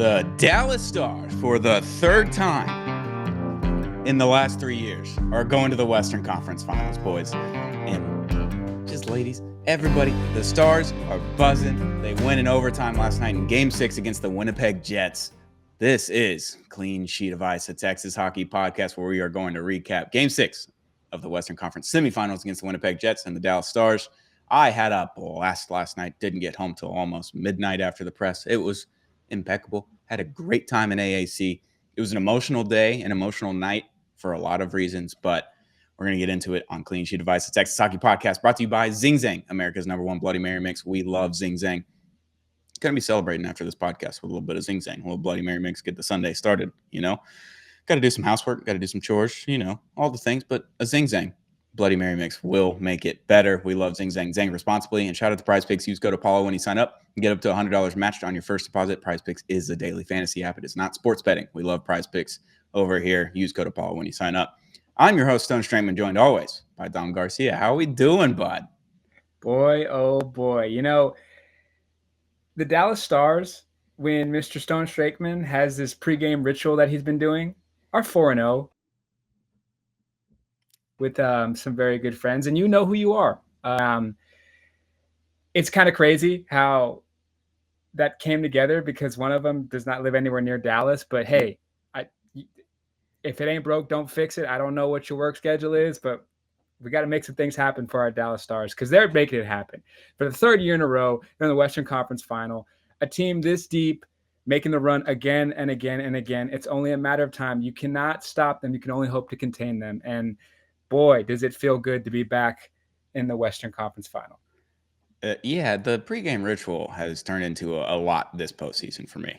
The Dallas Stars, for the third time in the last 3 years, are going to the Western Conference Finals, boys. And just ladies, everybody, the Stars are buzzing. They win in overtime last night in Game 6 against the Winnipeg Jets. This is Clean Sheet of Ice, a Texas hockey podcast where we are going to recap Game 6 of the Western Conference semifinals against the Winnipeg Jets and the Dallas Stars. I had a blast last night. Didn't get home till almost midnight after the press. It was impeccable. Had a great time in AAC. It was an emotional day, an emotional night for a lot of reasons, but we're going to get into it on Clean Sheet of Ice, the Texas Hockey Podcast, brought to you by Zing Zang, America's #1 Bloody Mary mix. We love Zing Zang. Going to be celebrating after this podcast with a little bit of Zing Zang, a little Bloody Mary mix, get the Sunday started, Got to do some housework, got to do some chores, all the things, but a Zing Zang Bloody Mary mix will make it better. We love Zing Zang. Zang responsibly. And shout out to Prize Picks. Use code Apollo when you sign up and get up to $100 matched on your first deposit. Prize Picks is a daily fantasy app. It is not sports betting. We love Prize Picks over here. Use code Apollo when you sign up. I'm your host, Stone Straitman, joined always by Dom Garcia. How are we doing, bud? Boy, oh boy. The Dallas Stars, when Mr. Stone Straitman has this pregame ritual that he's been doing, are 4-0. With some very good friends, and you know who you are. It's kind of crazy how that came together because one of them does not live anywhere near Dallas. But hey, if it ain't broke, don't fix it. I don't know what your work schedule is, but we got to make some things happen for our Dallas Stars because they're making it happen. For the third year in a row, they're in the Western Conference Final. A team this deep, making the run again and again and again. It's only a matter of time. You cannot stop them. You can only hope to contain them. And boy, does it feel good to be back in the Western Conference Final. Yeah, the pregame ritual has turned into a lot this postseason for me.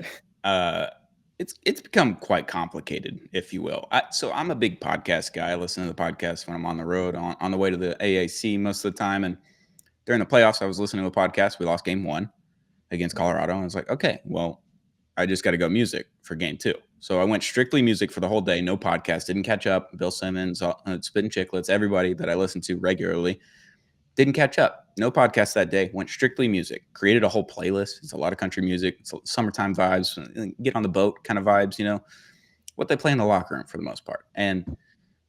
It's become quite complicated, if you will. So I'm a big podcast guy. I listen to the podcast when I'm on the road, on the way to the AAC most of the time. And during the playoffs, I was listening to a podcast. We lost Game 1 against Colorado. And I was like, okay, well, I just got to go music for Game 2. So I went strictly music for the whole day, no podcast, didn't catch up. Bill Simmons, Spittin' Chicklets, everybody that I listen to regularly, didn't catch up. No podcast that day, went strictly music. Created a whole playlist. It's a lot of country music. It's summertime vibes, get on the boat kind of vibes, what they play in the locker room for the most part. And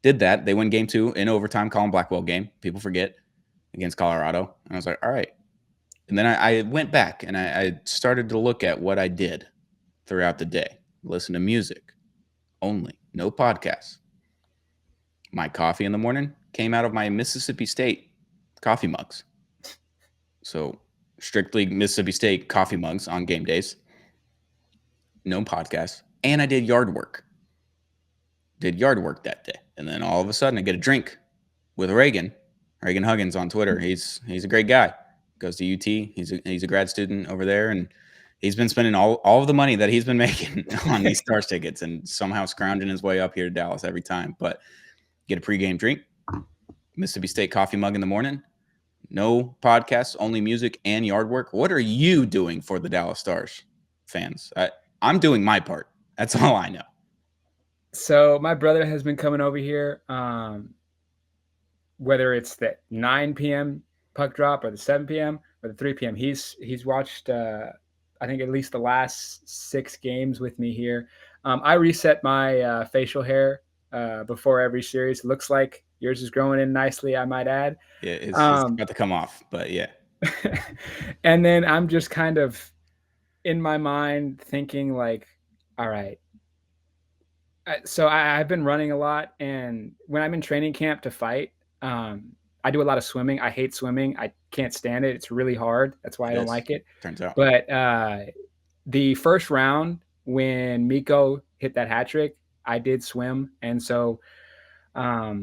did that. They win Game 2 in overtime, Colin Blackwell game. People forget, against Colorado. And I was like, all right. And then I went back and I started to look at what I did throughout the day. Listen to music only, no podcasts. My coffee in the morning came out of my Mississippi State coffee mugs. So strictly Mississippi State coffee mugs on game days. No podcasts. And I did yard work. That day. And then all of a sudden I get a drink with Reagan Huggins on Twitter. He's a great guy. Goes to UT. He's a grad student over there, and he's been spending all of the money that he's been making on these Stars tickets and somehow scrounging his way up here to Dallas every time. But get a pregame drink, Mississippi State coffee mug in the morning, no podcasts, only music and yard work. What are you doing for the Dallas Stars fans? I'm doing my part. That's all I know. So my brother has been coming over here, whether it's the 9 p.m. puck drop or the 7 p.m. or the 3 p.m. He's watched I think at least the last 6 games with me here. I reset my facial hair before every series. Looks like yours is growing in nicely, I might add. Yeah, it's about to come off, but yeah. And then I'm just kind of in my mind thinking like, all right. So I've been running a lot, and when I'm in training camp to fight, I do a lot of swimming. I hate swimming. I can't stand it. It's really hard. That's why I don't like it. Turns out. But the first round, when Mikko hit that hat trick, I did swim. And so all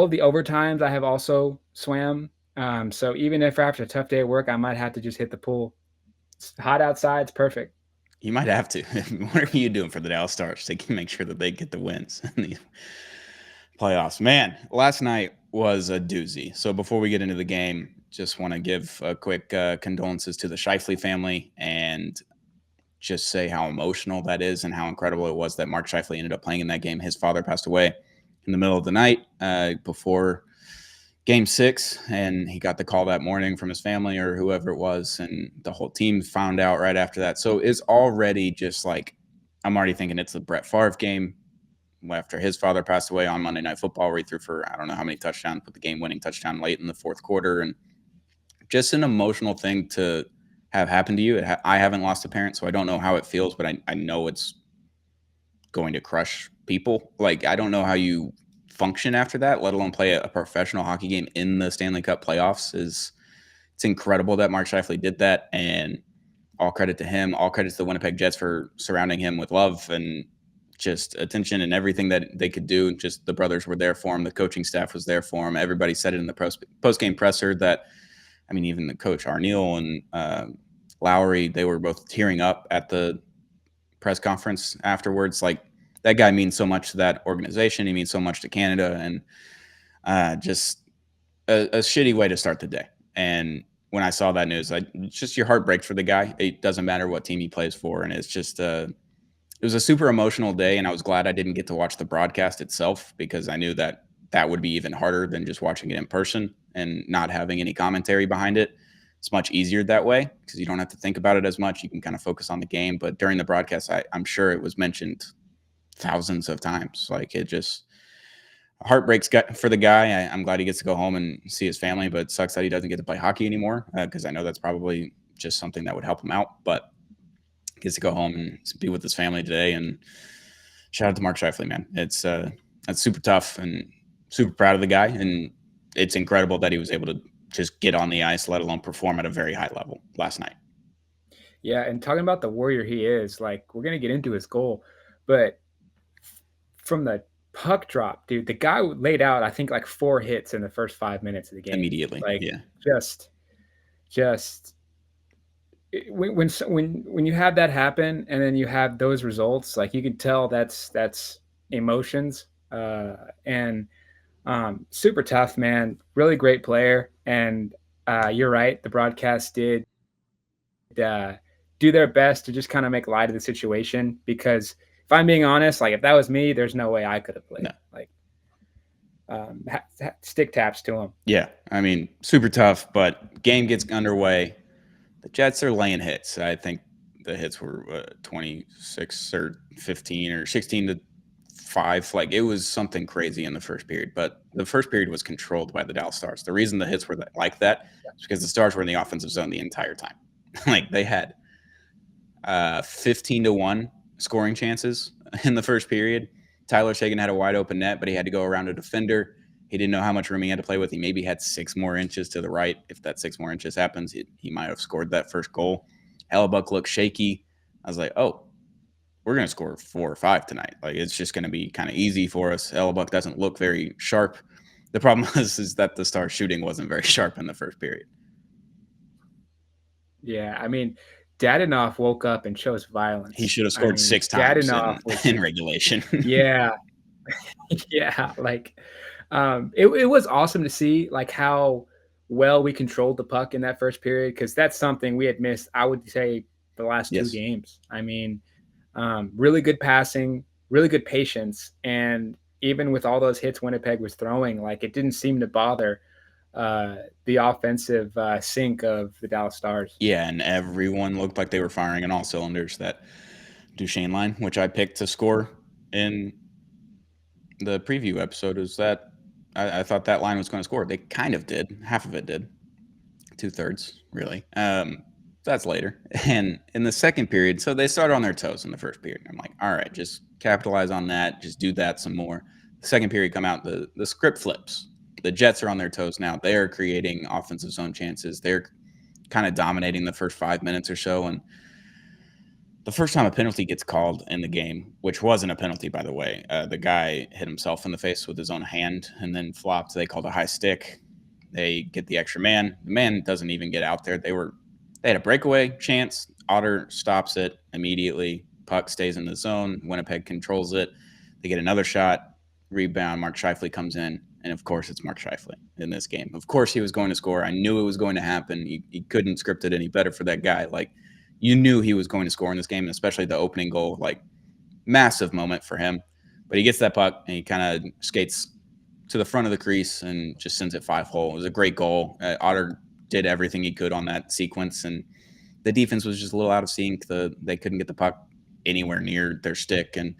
of the overtimes I have also swam. So even if after a tough day at work, I might have to just hit the pool. It's hot outside. It's perfect. You might have to. What are you doing for the Dallas Stars? They can make sure that they get the wins in the playoffs. Man, last night was a doozy. So before we get into the game, just want to give a quick condolences to the Scheifele family and just say how emotional that is and how incredible it was that Mark Scheifele ended up playing in that game. His father passed away in the middle of the night before Game 6, and he got the call that morning from his family or whoever it was, and the whole team found out right after that. So it's already just like, I'm already thinking it's the Brett Favre game after his father passed away on Monday Night Football, where he threw for I don't know how many touchdowns, put the game-winning touchdown late in the fourth quarter, and just an emotional thing to have happened to you. I haven't lost a parent, so I don't know how it feels, but I know it's going to crush people. Like, I don't know how you function after that, let alone play a professional hockey game in the Stanley Cup playoffs. It's incredible that Mark Scheifele did that, and all credit to him. All credit to the Winnipeg Jets for surrounding him with love and just attention and everything that they could do. Just the brothers were there for him. The coaching staff was there for him. Everybody said it in the post-game presser that, I mean, even the coach, Arneal and Lowry, they were both tearing up at the press conference afterwards. Like, that guy means so much to that organization. He means so much to Canada, and just a shitty way to start the day. And when I saw that news, just your heart breaks for the guy. It doesn't matter what team he plays for, and it's just it was a super emotional day. And I was glad I didn't get to watch the broadcast itself, because I knew that would be even harder than just watching it in person and not having any commentary behind it. It's much easier that way because you don't have to think about it as much. You can kind of focus on the game. But during the broadcast, I'm sure it was mentioned thousands of times. Like, it just heartbreaks for the guy. I'm glad he gets to go home and see his family, but it sucks that he doesn't get to play hockey anymore, because I know that's probably just something that would help him out. But he gets to go home and be with his family today. And shout out to Mark Scheifele, man. It's that's super tough, and super proud of the guy. And it's incredible that he was able to just get on the ice, let alone perform at a very high level last night. Yeah, and talking about the warrior he is, like, we're going to get into his goal, but from the puck drop, dude, the guy laid out, I think, like 4 hits in the first 5 minutes of the game. Immediately. Like, yeah. Just when you have that happen and then you have those results, like, you can tell that's emotions, and super tough, man. Really great player. And you're right, the broadcast did do their best to just kind of make light of the situation, because if I'm being honest, like, if that was me, there's no way I could have played. No. Like, stick taps to him. Yeah, I mean, super tough, but game gets underway. The Jets are laying hits. I think the hits were 26 or 15 or 16-5. Like, it was something crazy in the first period, but the first period was controlled by the Dallas Stars. The reason the hits were like that is because the Stars were in the offensive zone the entire time. Like, they had 15-1 scoring chances in the first period. Tyler Seguin had a wide open net, but he had to go around a defender. He didn't know how much room he had to play with. He maybe had 6 more inches to the right. If that 6 more inches happens, he might have scored that first goal. Hellebuck looked shaky. I was like, oh, we're going to score 4 or 5 tonight. Like, it's just going to be kind of easy for us. Hellebuck doesn't look very sharp. The problem is that the Stars shooting wasn't very sharp in the first period. Yeah, I mean, Dadonov woke up and chose violence. He should have scored 6 times in regulation. Yeah. Yeah, like, it was awesome to see, like, how well we controlled the puck in that first period, because that's something we had missed, I would say, the last 2 games. I mean, really good passing, really good patience, and even with all those hits Winnipeg was throwing, like, it didn't seem to bother the offensive sync of the Dallas Stars. Yeah, and everyone looked like they were firing on all cylinders. That Duchesne line, which I picked to score in the preview episode, is that I thought that line was going to score. They kind of did. Half of it did. 2/3, really. That's later. And in the second period, so they started on their toes in the first period. I'm like, all right, just capitalize on that. Just do that some more. The second period come out, the script flips. The Jets are on their toes now. They are creating offensive zone chances. They're kind of dominating the first 5 minutes or so. And the first time a penalty gets called in the game, which wasn't a penalty, by the way, the guy hit himself in the face with his own hand and then flopped. They called a high stick. They get the extra man. The man doesn't even get out there. They had a breakaway chance. Otter stops it immediately. Puck stays in the zone. Winnipeg controls it. They get another shot. Rebound. Mark Scheifele comes in. And, of course, it's Mark Scheifele in this game. Of course he was going to score. I knew it was going to happen. He couldn't script it any better for that guy. Like, you knew he was going to score in this game, and especially the opening goal, like, massive moment for him. But he gets that puck, and he kind of skates to the front of the crease and just sends it 5-hole. It was a great goal. Otter did everything he could on that sequence, and the defense was just a little out of sync. They couldn't get the puck anywhere near their stick, and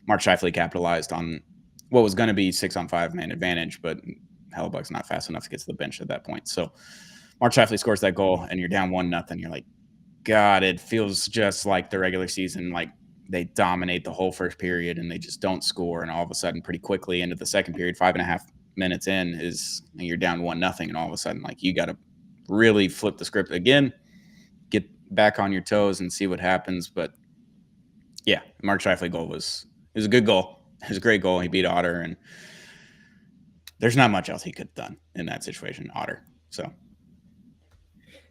Mark Scheifele capitalized on what was going to be 6-on-5 man advantage, but Hellebuck's not fast enough to get to the bench at that point. So Mark Scheifele scores that goal, and you're down 1-0. You're like, God, it feels just like the regular season. Like they dominate the whole first period, and they just don't score. And all of a sudden, pretty quickly into the second period, 5.5 minutes in, you're down 1-0, and all of a sudden, like you got to really flip the script again, get back on your toes, and see what happens. But yeah, Mark Scheifele goal was a good goal. It was a great goal. He beat Otter, and there's not much else he could have done in that situation, Otter. So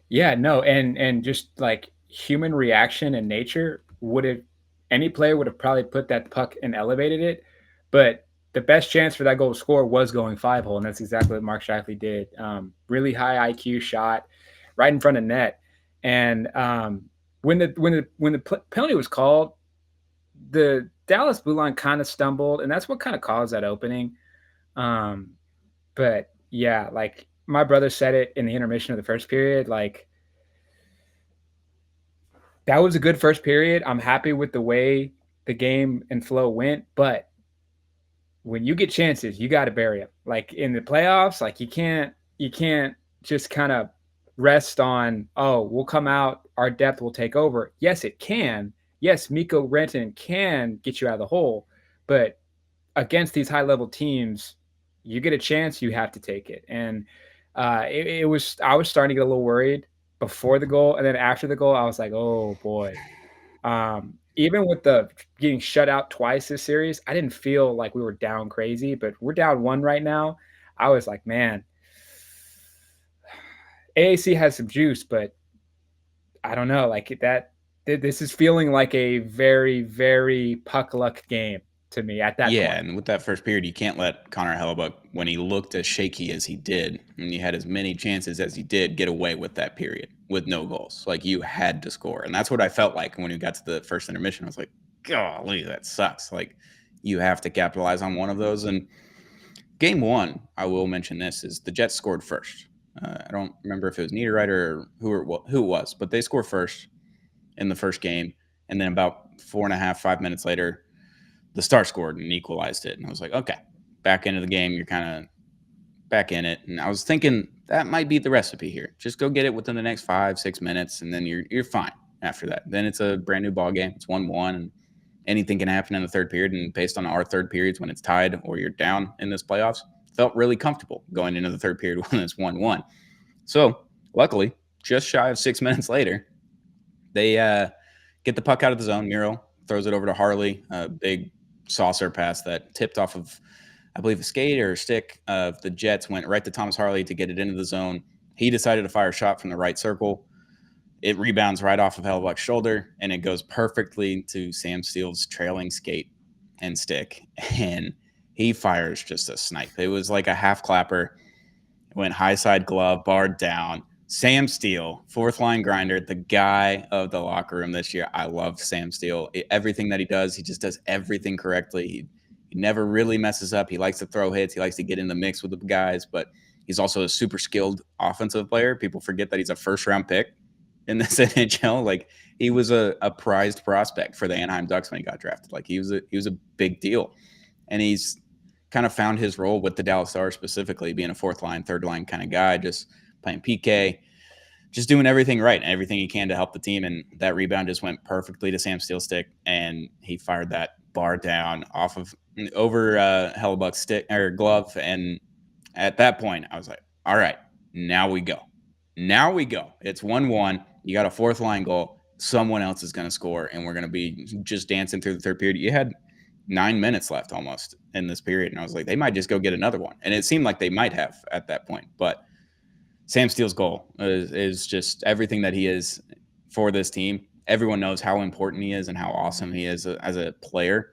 yeah, no, and just like human reaction and nature any player would have probably put that puck and elevated it, but the best chance for that goal to score was going 5-hole, and that's exactly what Mark Scheifele did. Really high IQ shot, right in front of net, and when the penalty was called, the Dallas blue line kind of stumbled, and that's what kind of caused that opening. But yeah, like my brother said it in the intermission of the first period, like that was a good first period. I'm happy with the way the game and flow went, but when you get chances, you got to bury them. Like in the playoffs, like you can't just kind of rest on, oh, we'll come out, our depth will take over. Yes, it can. Yes, Mikkorantanen can get you out of the hole, but against these high level teams, you get a chance, you have to take it. And I was starting to get a little worried before the goal, and then after the goal, I was like, oh boy. Even with the getting shut out twice this series, I didn't feel like we were down crazy, but we're down 1 right now. I was like, man, AAC has some juice, but I don't know, like that. This is feeling like a very, very puck luck game to me at that point. And with that first period, you can't let Connor Hellebuck, when he looked as shaky as he did, and he had as many chances as he did, get away with that period with no goals. Like you had to score, and that's what I felt like when we got to the first intermission. I was like, golly, that sucks. Like you have to capitalize on one of those. And game 1, I will mention this, is the Jets scored first. I don't remember if it was Niederreiter or who it was, but they scored first in the first game, and then about 4.5, 5 minutes later, the Stars scored and equalized it. And I was like, okay, back into the game. You're kind of back in it. And I was thinking that might be the recipe here. Just go get it within the next 5, 6 minutes, and then you're fine after that. Then it's a brand new ball game. It's 1-1, and anything can happen in the third period. And based on our third periods, when it's tied or you're down in this playoffs, felt really comfortable going into the third period when it's 1-1. So luckily, just shy of 6 minutes later, they get the puck out of the zone. Miro throws it over to Harley, a big saucer pass that tipped off of, I believe, a skate or a stick of the Jets, went right to Thomas Harley to get it into the zone. He decided to fire a shot from the right circle. It rebounds right off of Hellebuck's shoulder, and it goes perfectly to Sam Steele's trailing skate and stick. And he fires just a snipe. It was like a half clapper. It went high side glove, barred down. Sam Steele, fourth line grinder, the guy of the locker room this year. I love Sam Steele. Everything that he does, he just does everything correctly. He never really messes up. He likes to throw hits. He likes to get in the mix with the guys, but he's also a super skilled offensive player. People forget that he's a first-round pick in this NHL. Like, he was a prized prospect for the Anaheim Ducks when he got drafted. Like, he was a big deal. And he's kind of found his role with the Dallas Stars, specifically being a fourth line, third line kind of guy, just playing PK, just doing everything right and everything he can to help the team. And that rebound just went perfectly to Sam Steele's stick, and he fired that bar down over Hellebuck's stick or glove. And at that point, I was like, all right, now we go. It's 1-1. You got a fourth line goal. Someone else is going to score, and we're going to be just dancing through the third period. You had 9 minutes left almost in this period, and I was like, they might just go get another one. And it seemed like they might have at that point. But Sam Steele's goal is just everything that he is for this team. Everyone knows how important he is and how awesome he is as a player,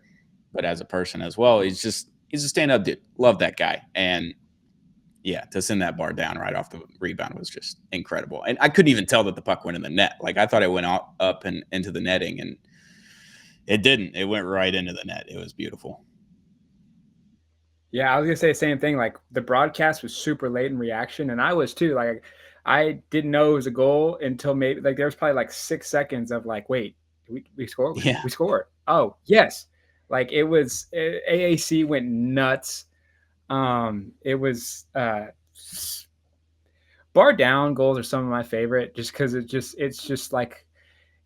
but as a person as well. He's a stand-up dude. Love that guy. And yeah, to send that bar down right off the rebound was just incredible. And I couldn't even tell that the puck went in the net. Like, I thought it went up and into the netting, and it didn't. It went right into the net. It was beautiful. Yeah, I was gonna say the same thing. Like the broadcast was super late in reaction, and I was too. Like I didn't know it was a goal until maybe like there was probably like 6 seconds of like, wait, we scored? Yeah. We scored. Oh yes. Like it was AAC went nuts. It was bar down goals are some of my favorite just because it's just like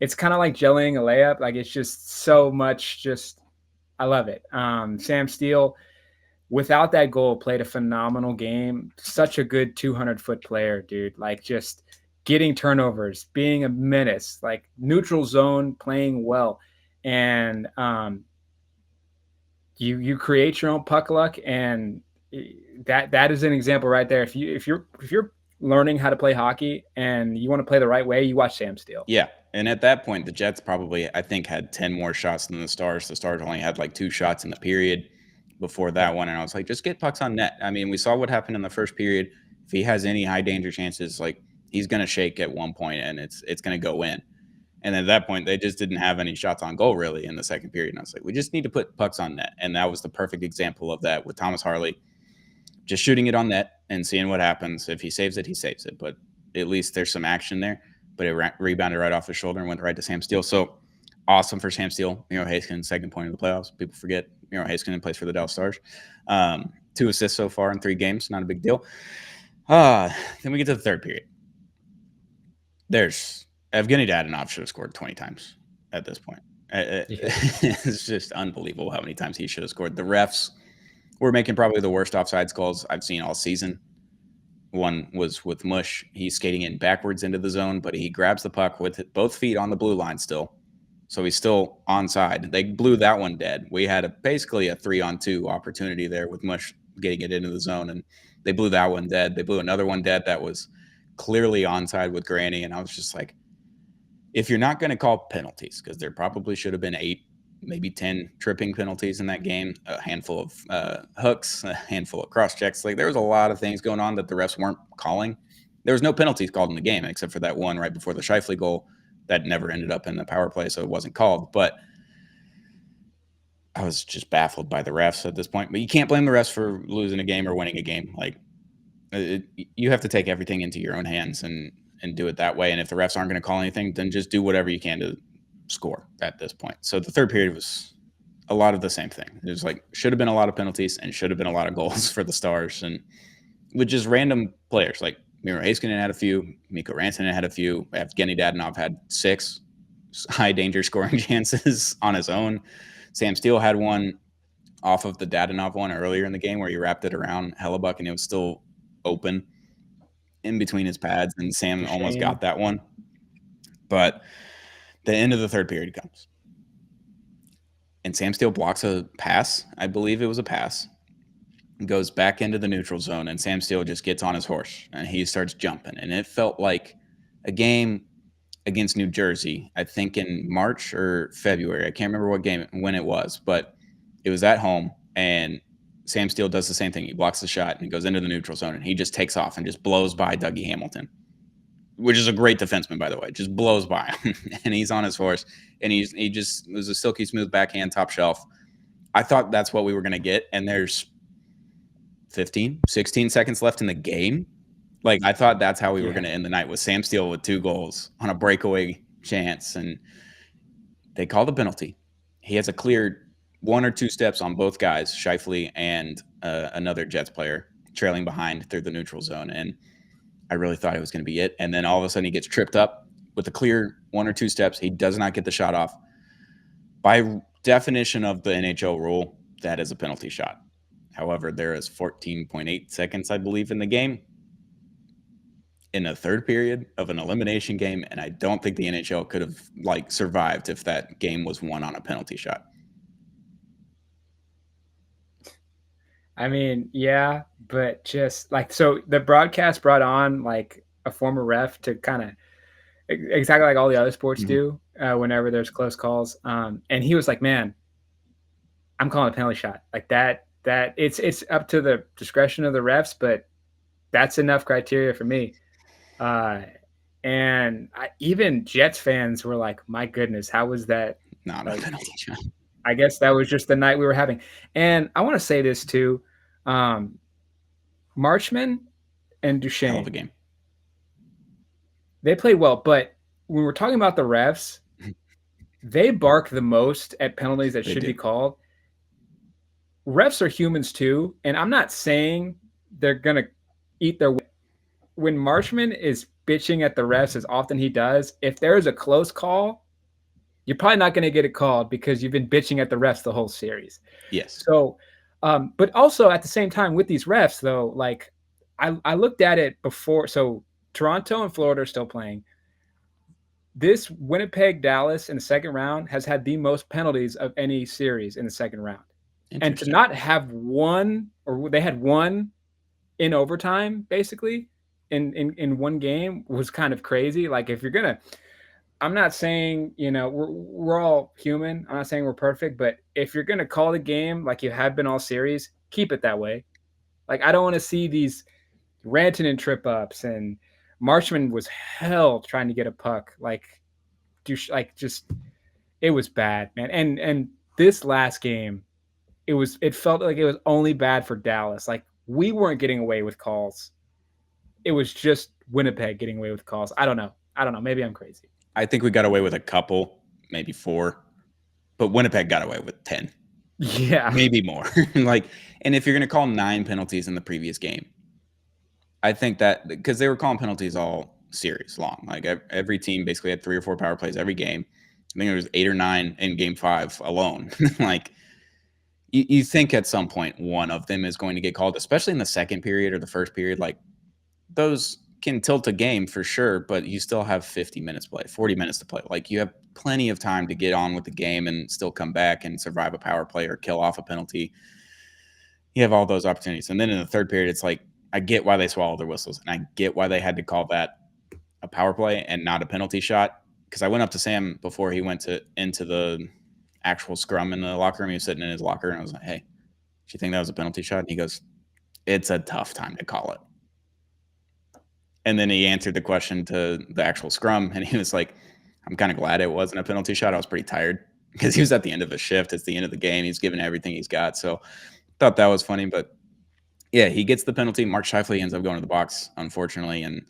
it's kind of like jellying a layup. Like it's just so much just I love it. Sam Steele without that goal, played a phenomenal game. Such a good 200-foot player, dude. Like just getting turnovers, being a menace, like neutral zone, playing well, and you create your own puck luck, and that is an example right there. If you're learning how to play hockey and you want to play the right way, you watch Sam Steele. Yeah. And at that point, the Jets probably, I think, had 10 more shots than the Stars. The Stars only had like 2 shots in the period before that one. And I was like, just get pucks on net. I mean, we saw what happened in the first period. If he has any high danger chances, like he's going to shake at one point and it's going to go in. And at that point, they just didn't have any shots on goal really in the second period. And I was like, we just need to put pucks on net. And that was the perfect example of that with Thomas Harley just shooting it on net and seeing what happens. If he saves it, he saves it. But at least there's some action there. But it rebounded right off his shoulder and went right to Sam Steele. So awesome for Sam Steele. Miro Heiskanen, second point in the playoffs. People forget Miro Heiskanen plays for the Dallas Stars. 2 assists so far in 3 games. Not a big deal. Then we get to the third period. There's Evgeny Dadonov should have scored 20 times at this point. It's just unbelievable how many times he should have scored. The refs were making probably the worst offsides calls I've seen all season. One was with Mush. He's skating in backwards into the zone, but he grabs the puck with both feet on the blue line still. So he's still onside. They blew that one dead. We had basically a 3-on-2 opportunity there with Mush getting it into the zone, and they blew that one dead. They blew another one dead that was clearly onside with Granny, and I was just like, if you're not going to call penalties, because there probably should have been 8, maybe 10 tripping penalties in that game, a handful of hooks, a handful of cross checks. Like there was a lot of things going on that the refs weren't calling. There was no penalties called in the game except for that one right before the Scheifele goal that never ended up in the power play, so it wasn't called. But I was just baffled by the refs at this point. But you can't blame the refs for losing a game or winning a game. Like you have to take everything into your own hands and do it that way. And if the refs aren't going to call anything, then just do whatever you can to score at this point. So the third period was a lot of the same thing. It was like should have been a lot of penalties and should have been a lot of goals for the Stars, and with just random players like Miro Heiskanen had a few, mikkorantanen had a few, Evgeny Dadonov had 6 high danger scoring chances on his own. Sam Steele had one off of the Dadonov one earlier in the game where he wrapped it around Hellebuck and it was still open in between his pads, and Sam almost got that one. But the end of the third period comes, and Sam Steele blocks a pass. I believe it was a pass. Goes back into the neutral zone, and Sam Steele just gets on his horse, and he starts jumping. And it felt like a game against New Jersey, I think in March or February. I can't remember what game, when it was, but it was at home, and Sam Steele does the same thing. He blocks the shot and goes into the neutral zone, and he just takes off and just blows by Dougie Hamilton, which is a great defenseman, by the way. Just blows by him, and he's on his horse, and he just was a silky smooth backhand, top shelf. I thought that's what we were going to get, and there's 15, 16 seconds left in the game. Like, I thought that's how we were going to end the night, with Sam Steele with 2 goals on a breakaway chance, and they called a penalty. He has a clear 1 or 2 steps on both guys, Scheifele and another Jets player, trailing behind through the neutral zone. And I really thought it was going to be it. And then all of a sudden he gets tripped up with a clear 1 or 2 steps. He does not get the shot off. By definition of the NHL rule, that is a penalty shot. However, there is 14.8 seconds, I believe, in the game, in a third period of an elimination game. And I don't think the NHL could have survived if that game was won on a penalty shot. I mean, yeah, but just so the broadcast brought on a former ref to kind of exactly like all the other sports do whenever there's close calls. And he was like, man, I'm calling a penalty shot like that it's up to the discretion of the refs, but that's enough criteria for me. And even Jets fans were like, my goodness, how was that not a penalty shot? I guess that was just the night we were having. And I want to say this too. Marchman and Hell of a Duchesne, game. they played well, but when we're talking about the refs, they bark the most at penalties that They should do. be called. Refs are humans too, and I'm not saying they're gonna eat their. When Marchman is bitching at the refs as often he does, if there is a close call, you're probably not going to get it called because you've been bitching at the refs the whole series. Yes. So, but also at the same time with these refs, though, like I looked at it before. So Toronto and Florida are still playing. This Winnipeg Dallas in the second round has had the most penalties of any series in the second round. And to Interesting. not have one, or they had one in overtime, basically, in one game was kind of crazy. Like if you're gonna, I'm not saying, we're all human. I'm not saying we're perfect, but if you're gonna call the game like you have been all series, keep it that way. Like I don't want to see these Rantanen trip ups, and Marchman was hell trying to get a puck. Like just it was bad, man. And this last game, it felt like it was only bad for Dallas. Like we weren't getting away with calls. It was just Winnipeg getting away with calls. I don't know. Maybe I'm crazy. I think we got away with a couple, maybe 4, but Winnipeg got away with 10. Yeah. Maybe more. And if you're going to call 9 penalties in the previous game, I think that because they were calling penalties all series long. Like every team basically had 3 or 4 power plays every game. I think there was 8 or 9 in game 5 alone. Like you think at some point one of them is going to get called, especially in the second period or the first period. Like those can tilt a game for sure, but you still have 50 minutes to play, 40 minutes to play. Like you have plenty of time to get on with the game and still come back and survive a power play or kill off a penalty. You have all those opportunities. And then in the third period, it's like, I get why they swallowed their whistles, and I get why they had to call that a power play and not a penalty shot. Because I went up to Sam before he went into the actual scrum in the locker room. He was sitting in his locker, and I was like, "Hey, do you think that was a penalty shot?" And he goes, "It's a tough time to call it." And then he answered the question to the actual scrum, and he was like, "I'm kind of glad it wasn't a penalty shot. I was pretty tired because he was at the end of a shift. It's the end of the game. He's giving everything he's got." So thought that was funny, but yeah, he gets the penalty. Mark Scheifele ends up going to the box, unfortunately, and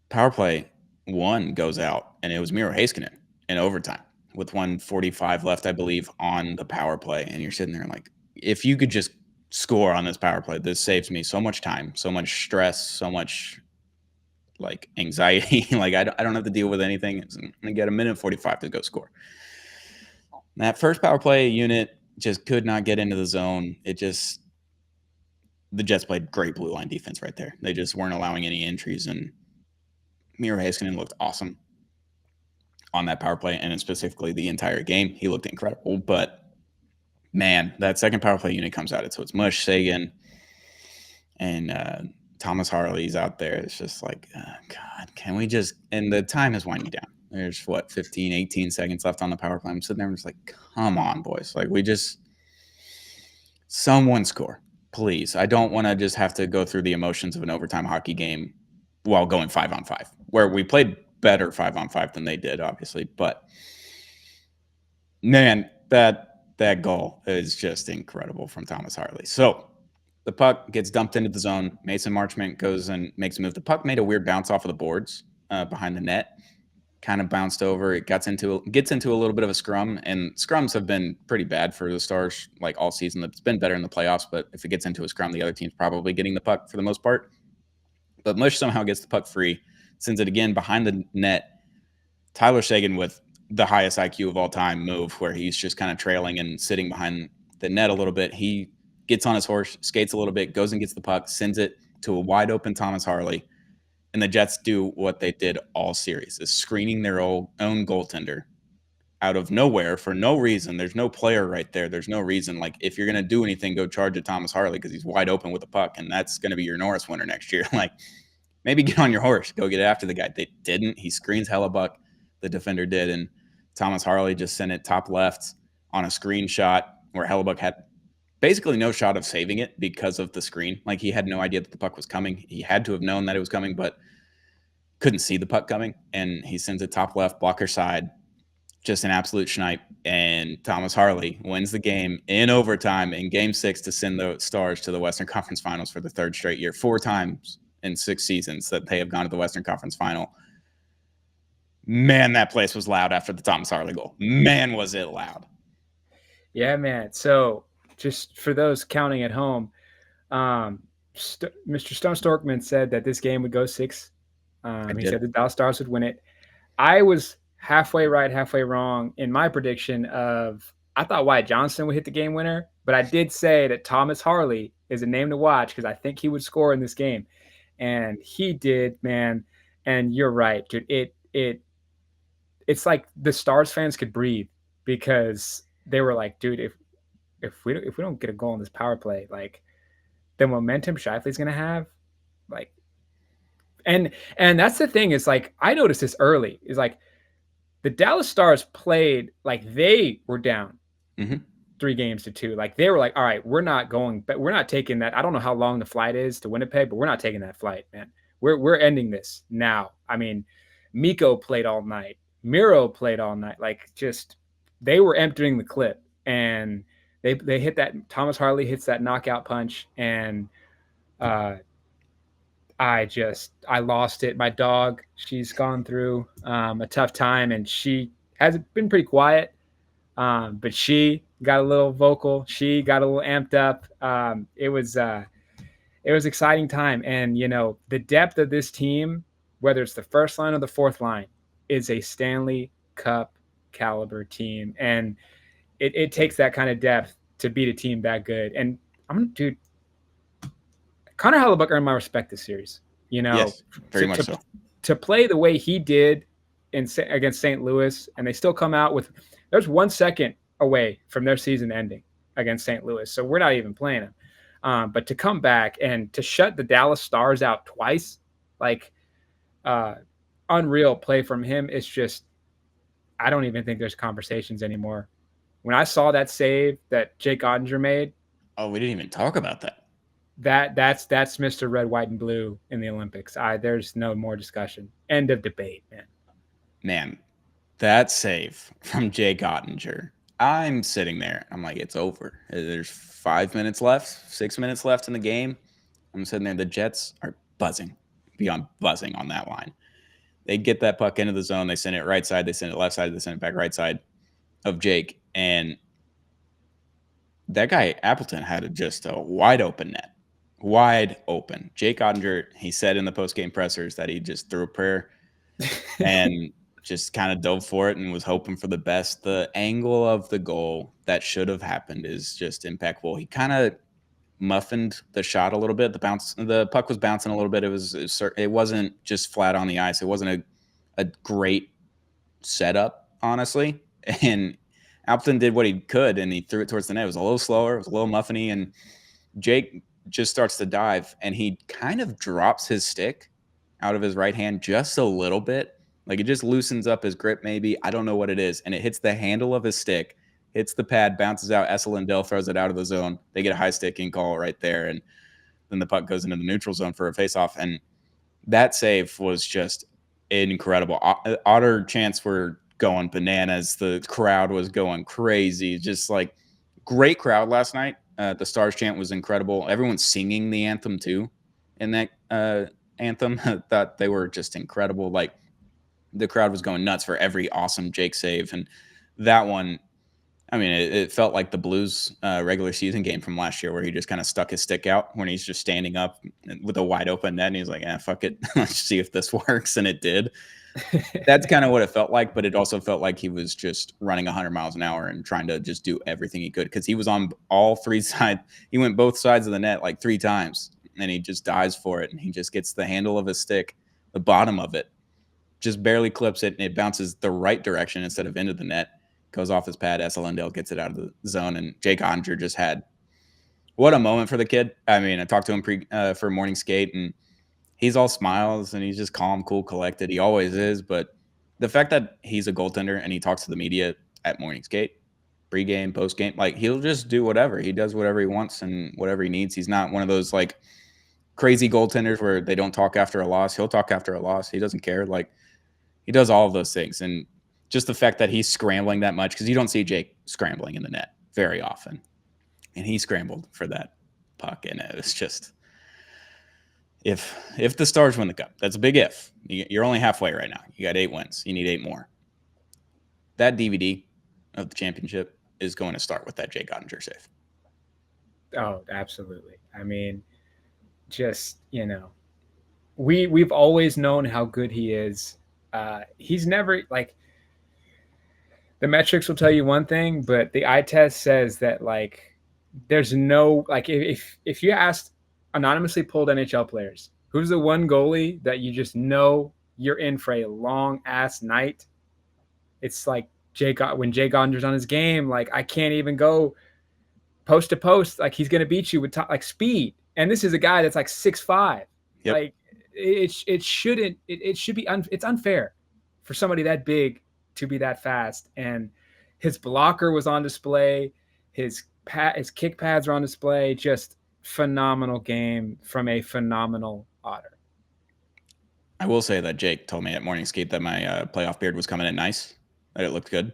power play 1 goes out, and it was Miro Heiskanen in overtime with 1:45 left, I believe, on the power play. And you're sitting there like, if you could just score on this power play, this saves me so much time, so much stress, so much like anxiety. Like I don't have to deal with anything. I'm gonna get a minute 45 to go score. And that first power play unit just could not get into the zone. The Jets played great blue line defense right there. They just weren't allowing any entries, and Miro Heiskanen looked awesome on that power play, and specifically the entire game. He looked incredible, but man, that second power play unit comes out. So it's Mush, Sagan, and Thomas Harley's out there. It's just like, God, can we just – and the time is winding down. There's, 15, 18 seconds left on the power play. I'm sitting there and just like, come on, boys. Like we just – someone score, please. I don't want to just have to go through the emotions of an overtime hockey game while going 5-on-5, where we played better 5-on-5 than they did, obviously. But man, that goal is just incredible from Thomas Harley. So the puck gets dumped into the zone. Mason Marchment goes and makes a move. The puck made a weird bounce off of the boards behind the net. Kind of bounced over. It gets into a little bit of a scrum, and scrums have been pretty bad for the Stars like all season. It's been better in the playoffs, but if it gets into a scrum, the other team's probably getting the puck for the most part. But Mush somehow gets the puck free, sends it again behind the net. Tyler Sagan with the highest IQ of all time move, where he's just kind of trailing and sitting behind the net a little bit. He gets on his horse, skates a little bit, goes and gets the puck, sends it to a wide open Thomas Harley. And the Jets do what they did all series, is screening their own goaltender out of nowhere for no reason. There's no player right there. There's no reason. Like, if you're going to do anything, go charge at Thomas Harley because he's wide open with the puck, and that's going to be your Norris winner next year. Like, maybe get on your horse, go get after the guy. They didn't. He screens Hellebuck. The defender did, and Thomas Harley just sent it top left on a screenshot where Hellebuck had basically no shot of saving it because of the screen. Like, he had no idea that the puck was coming. He had to have known that it was coming, but couldn't see the puck coming. And he sends it top left, blocker side. just an absolute schnipe. And Thomas Harley wins the game in overtime in Game 6 to send the Stars to the Western Conference Finals for the third straight year. 4 times in 6 seasons that they have gone to the Western Conference Final. Man, that place was loud after the Thomas Harley goal. Man, was it loud. Yeah, man. So just for those counting at home, Mr. Stone Storkman said that this game would go 6. He said the Dallas Stars would win it. I was halfway right, halfway wrong in my prediction of I thought Wyatt Johnston would hit the game winner, but I did say that Thomas Harley is a name to watch because I think he would score in this game. And he did, man. And you're right, dude. It's like the Stars fans could breathe because they were like, dude, if we don't get a goal in this power play, like the momentum Scheifele's gonna have, like, and that's the thing is like I noticed this early is like the Dallas Stars played like they were down 3-2. Like they were like, all right, we're not going, but we're not taking that. I don't know how long the flight is to Winnipeg, but we're not taking that flight, man. We're ending this now. I mean, Mikko played all night. Miro played all night. Like just they were emptying the clip, and they hit that. Thomas Harley hits that knockout punch, and I lost it. My dog, she's gone through a tough time, and she has been pretty quiet, but she got a little vocal. She got a little amped up. It was exciting time, and the depth of this team, whether it's the first line or the fourth line, is a Stanley Cup caliber team, and it takes that kind of depth to beat a team that good. And dude, Connor Hellebuyck earned my respect this series. Yes, very much so. To play the way he did against St. Louis, and they still come out with there's 1 second away from their season ending against St. Louis, so we're not even playing them. But to come back and to shut the Dallas Stars out twice, like unreal play from him. It's just I don't even think there's conversations anymore. When I saw that save that Jake Ottinger made, we didn't even talk about that. That's Mr. Red, White, and Blue in the Olympics. There's no more discussion. End of debate, man. Man, that save from Jake Ottinger. I'm sitting there. I'm like, it's over. There's 5 minutes left, 6 minutes left in the game. I'm sitting there. The Jets are buzzing, beyond buzzing on that line. They get that puck into the zone. They send it right side. They send it left side. They send it back right side of Jake. And that guy, Appleton, had just a wide open net. Wide open. Jake Ottinger, he said in the post-game pressers that he just threw a prayer and just kind of dove for it and was hoping for the best. The angle of the goal that should have happened is just impeccable. He kind of muffined the shot a little bit. The puck was bouncing a little bit. It wasn't just flat on the ice. It wasn't a great setup, honestly. And Appleton did what he could, and he threw it towards the net. It was a little slower. It was a little muffiny, and Jake just starts to dive, and he kind of drops his stick out of his right hand just a little bit. Like it just loosens up his grip maybe. I don't know what it is. And it hits the handle of his stick, hits the pad, bounces out. Esa Lindell throws it out of the zone. They get a high sticking call right there, and then the puck goes into the neutral zone for a faceoff. And that save was just incredible. Otter chants were going bananas. The crowd was going crazy. Just like great crowd last night. The Stars chant was incredible. Everyone's singing the anthem too in that anthem. I thought they were just incredible. Like the crowd was going nuts for every awesome Jake save. And that one, I mean, it felt like the Blues regular season game from last year where he just kind of stuck his stick out when he's just standing up with a wide open net. And he's like, fuck it. Let's see if this works. And it did. That's kind of what it felt like, but it also felt like he was just running 100 miles an hour and trying to just do everything he could because he was on all three sides. He went both sides of the net like 3 times, and he just dives for it, and he just gets the handle of his stick, the bottom of it, just barely clips it, and it bounces the right direction instead of into the net, goes off his pad. Esa Lindell gets it out of the zone, and Jake Ottinger just had what a moment for the kid. I mean, I talked to him for morning skate, and he's all smiles and he's just calm, cool, collected. He always is. But the fact that he's a goaltender and he talks to the media at morning skate, pregame, postgame, like he'll just do whatever. He does whatever he wants and whatever he needs. He's not one of those like crazy goaltenders where they don't talk after a loss. He'll talk after a loss. He doesn't care. Like he does all of those things. And just the fact that he's scrambling that much, because you don't see Jake scrambling in the net very often. And he scrambled for that puck, and it was just, if the Stars win the Cup, that's a big if. You're only halfway right now. You got 8 wins. You need 8 more. That DVD of the championship is going to start with that Jake Ottinger save. Oh, absolutely. I mean, just, we've always known how good he is. He's never, like, the metrics will tell you one thing, but the eye test says that, like, there's no, like, if you asked anonymously pulled NHL players, who's the one goalie that you just know you're in for a long ass night, it's like when Jake Ottinger's on his game, like, I can't even go post to post, like, he's gonna beat you with like speed. And this is a guy that's like 6'5". Yep. Like, it should be it's unfair for somebody that big to be that fast. And his blocker was on display, his kick pads were on display. Just phenomenal game from a phenomenal Otter. I will say that Jake told me at morning skate that my playoff beard was coming in nice, that it looked good.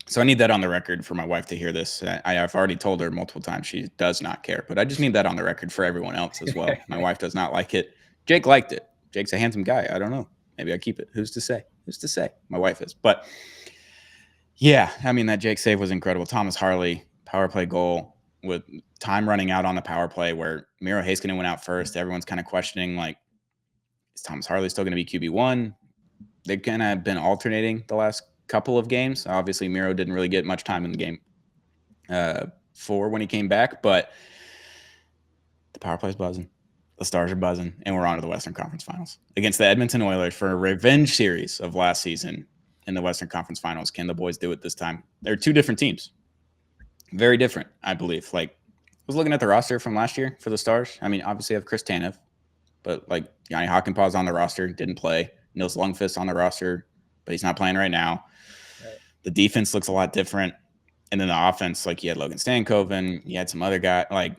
So I need that on the record for my wife to hear this. I've already told her multiple times she does not care, but I just need that on the record for everyone else as well. My wife does not like it. Jake liked it. Jake's a handsome guy. I don't know. Maybe I keep it. Who's to say? Who's to say? My wife is. But yeah, I mean, that Jake save was incredible. Thomas Harley, power play goal with time running out on the power play where Miro Heiskanen went out first. Everyone's kind of questioning, like, is Thomas Harley still going to be QB1? They've kind of been alternating the last couple of games. Obviously, Miro didn't really get much time in the game 4 when he came back, but the power play's buzzing. The Stars are buzzing, and we're on to the Western Conference Finals against the Edmonton Oilers for a revenge series of last season in the Western Conference Finals. Can the boys do it this time? They're 2 different teams. Very different, I believe. Like, I was looking at the roster from last year for the Stars. I mean, obviously, I have Chris Tanev, but, like, Yanni Hakanpää's on the roster, didn't play. Nils Lundqvist on the roster, but he's not playing right now. Right. The defense looks a lot different. And then the offense, like, you had Logan Stankoven, you had some other guy, like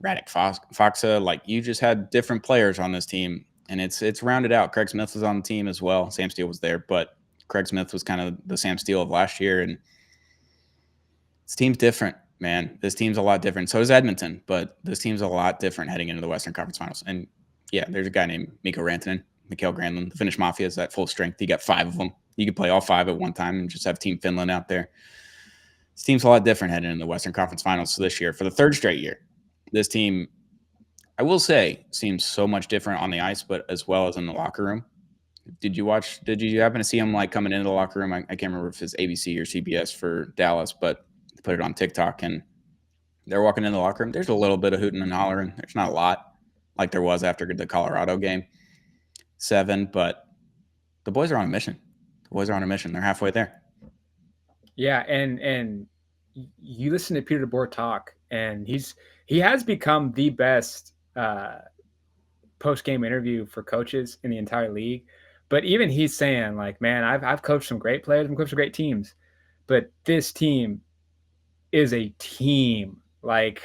Radek Faksa. Like, you just had different players on this team, and it's rounded out. Craig Smith was on the team as well. Sam Steele was there, but Craig Smith was kind of the Sam Steele of last year. And this team's different, man. This team's a lot different. So is Edmonton, but this team's a lot different heading into the Western Conference Finals. And yeah, there's a guy named Mikko Rantanen, Mikael Granlund. The Finnish Mafia is at full strength. You got 5 of them. You could play all 5 at one time and just have Team Finland out there. This team's a lot different heading into the Western Conference Finals this year. For the 3rd straight year, this team, I will say, seems so much different on the ice, but as well as in the locker room. Did you happen to see him, like, coming into the locker room? I can't remember if it's ABC or CBS for Dallas, but they put it on TikTok, and they're walking into the locker room. There's a little bit of hooting and hollering. There's not a lot like there was after the Colorado game 7, but the boys are on a mission. They're halfway there. Yeah, and you listen to Peter DeBoer talk, and he has become the best post-game interview for coaches in the entire league. But even he's saying, like, man, I've coached some great players, I've coached some great teams, but this team is a team. Like,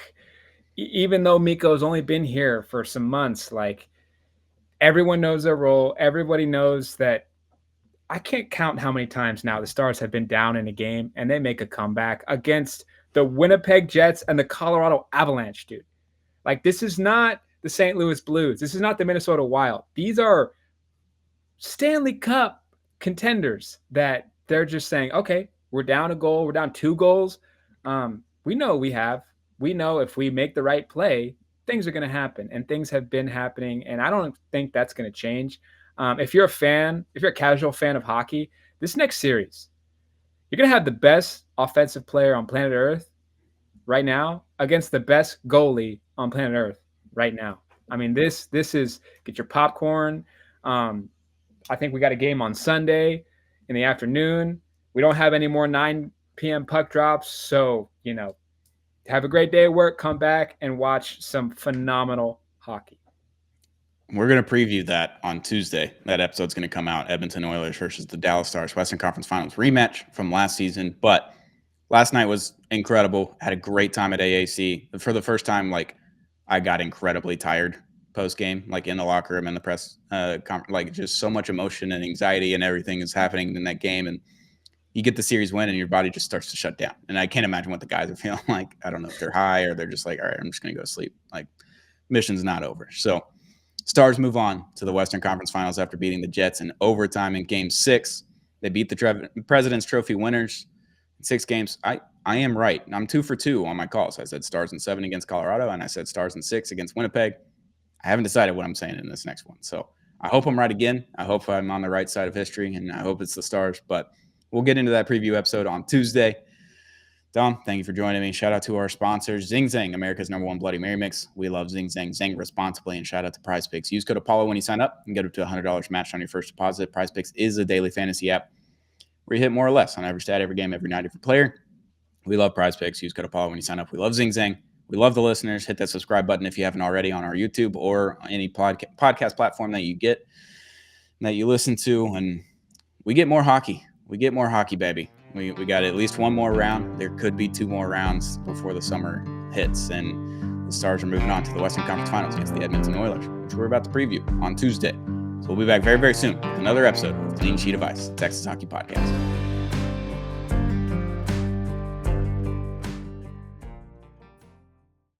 even though Mikko's only been here for some months, like, everyone knows their role. Everybody knows that. I can't count how many times now the Stars have been down in a game and they make a comeback against the Winnipeg Jets and the Colorado Avalanche, dude. Like, this is not the St. Louis Blues. This is not the Minnesota Wild. These are Stanley Cup contenders that they're just saying, okay, we're down a goal. We're down 2 goals. We know if we make the right play, things are going to happen, and things have been happening. And I don't think that's going to change. If you're a casual fan of hockey, this next series, you're going to have the best offensive player on planet Earth right now against the best goalie on planet Earth right now. I mean, this is, get your popcorn. I think we got a game on Sunday in the afternoon. We don't have any more 9 p.m. puck drops. So, have a great day at work, come back and watch some phenomenal hockey. We're going to preview that on Tuesday. That episode's going to come out. Edmonton Oilers versus the Dallas Stars, Western Conference Finals rematch from last season. But last night was incredible. Had a great time at AAC. For the first time, like, I got incredibly tired post-game, like, in the locker room, in the press conference. Like, just so much emotion and anxiety and everything is happening in that game. And you get the series win and your body just starts to shut down. And I can't imagine what the guys are feeling like. I don't know if they're high or they're just like, all right, I'm just going to go to sleep. Like, mission's not over. So Stars move on to the Western Conference Finals after beating the Jets in overtime in Game 6. They beat the President's Trophy winners in 6 games. I am right. I'm 2 for 2 on my calls. I said Stars in 7 against Colorado, and I said Stars in 6 against Winnipeg. I haven't decided what I'm saying in this next one. So I hope I'm right again. I hope I'm on the right side of history, and I hope it's the Stars. But we'll get into that preview episode on Tuesday. Dom, thank you for joining me. Shout out to our sponsors, Zing Zang, America's #1 Bloody Mary mix. We love Zing Zang. Zang responsibly, and shout out to Prize Picks. Use code Apollo when you sign up and get up to $100 matched on your first deposit. Prize Picks is a daily fantasy app where you hit more or less on every stat, every game, every night, every player. We love Prize Picks. Use code Apollo when you sign up. We love Zing Zang. We love the listeners. Hit that subscribe button if you haven't already on our YouTube or any podcast platform that you get, that you listen to. And we get more hockey. We get more hockey, baby. We got at least one more round. There could be 2 more rounds before the summer hits. And the Stars are moving on to the Western Conference Finals against the Edmonton Oilers, which we're about to preview on Tuesday. So we'll be back very, very soon with another episode of Clean Sheet of Ice, Texas Hockey Podcast.